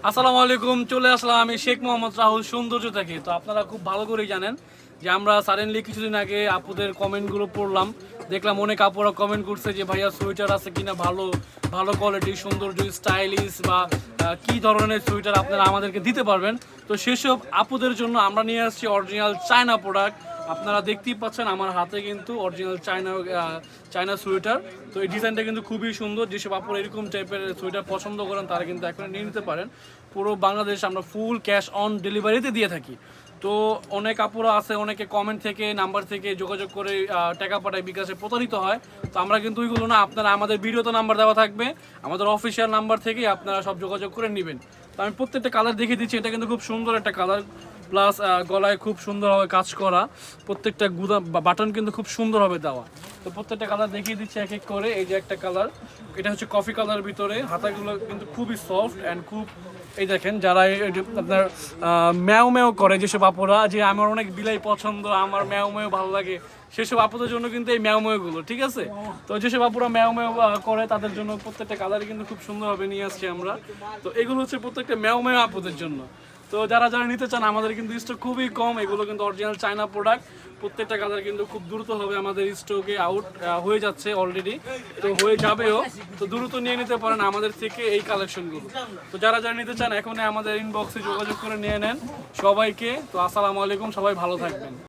আসসালামু আলাইকুম। চলে আসলাম আমি শেখ মোহাম্মদ রাহুল সৌন্দর্য থেকে। তো আপনারা খুব ভালো করেই জানেন যে আমরা সাডেনলি কিছুদিন আগে আপুদের কমেন্টগুলো পড়লাম, দেখলাম অনেক আপুরা কমেন্ট করছে যে ভাইয়া সোয়েটার আছে কিনা, ভালো ভালো কোয়ালিটি, সৌন্দর্য, স্টাইলিশ বা কী ধরনের সোয়েটার আপনারা আমাদেরকে দিতে পারবেন। তো সেসব আপুদের জন্য আমরা নিয়ে আসছি অরিজিনাল চায়না প্রোডাক্ট। আপনারা দেখতেই পাচ্ছেন আমার হাতে কিন্তু অরিজিনাল চায়না সোয়েটার। তো এই ডিজাইনটা কিন্তু খুবই সুন্দর। যেসব আপুরা এরকম টাইপের সোয়েটার পছন্দ করেন তারা কিন্তু এখন নিয়ে নিতে পারেন। পুরো বাংলাদেশ আমরা ফুল ক্যাশ অন ডেলিভারিতে দিয়ে থাকি। তো অনেক আপুরা আছে, অনেকে কমেন্ট থেকে নাম্বার থেকে যোগাযোগ করে টাকা পাঠায়, বিকাশে প্রতারিত হয়। তো আমরা কিন্তু ওইগুলো না, আপনারা আমাদের ভিডিওতে নাম্বার দেওয়া থাকবে, আমাদের অফিসিয়াল নাম্বার থেকেই আপনারা সব যোগাযোগ করে নেবেন। তো আমি প্রত্যেকটা কালার দেখিয়ে দিচ্ছি। এটা কিন্তু খুব সুন্দর একটা কালার, প্লাস গলায় খুব সুন্দরভাবে কাজ করা, প্রত্যেকটা গুদা বাটন কিন্তু খুব সুন্দরভাবে দেওয়া। তো প্রত্যেকটা কালার দেখিয়ে দিচ্ছি এক এক করে। এই যে একটা কালার, এটা হচ্ছে কফি কালার ভিতরে, হাতাগুলো কিন্তু খুবই সফট অ্যান্ড খুব, এই দেখেন যারা আপনার ম্যাও ম্যাও করে, যেসব আপুরা যে আমার অনেক বিলাই পছন্দ, আমার ম্যাও ম্যাও ভালো লাগে, সেসব আপুদের জন্য কিন্তু এই ম্যাও ম্যাওগুলো ঠিক আছে। তো যেসব আপুরা ম্যাও ম্যাও করে তাদের জন্য প্রত্যেকটা কালারই কিন্তু খুব সুন্দরভাবে নিয়ে আসছি আমরা। তো এগুলো হচ্ছে প্রত্যেকটা ম্যাও ম্যাও আপুদের জন্য। তো যারা যারা নিতে চান, আমাদের কিন্তু স্টক খুবই কম, এগুলো কিন্তু অরিজিনাল চায়না প্রোডাক্ট। প্রত্যেকটা কালার কিন্তু খুব দ্রুত হবে, আমাদের স্টকে আউট হয়ে যাচ্ছে অলরেডি, তো হয়ে যাবেও। তো দ্রুত নিয়ে নিতে পারেন আমাদের থেকে এই কালেকশনগুলো। তো যারা যারা নিতে চান এখনই আমাদের ইনবক্সে যোগাযোগ করে নিয়ে নেন সবাইকে। তো আসসালামু আলাইকুম, সবাই ভালো থাকবেন।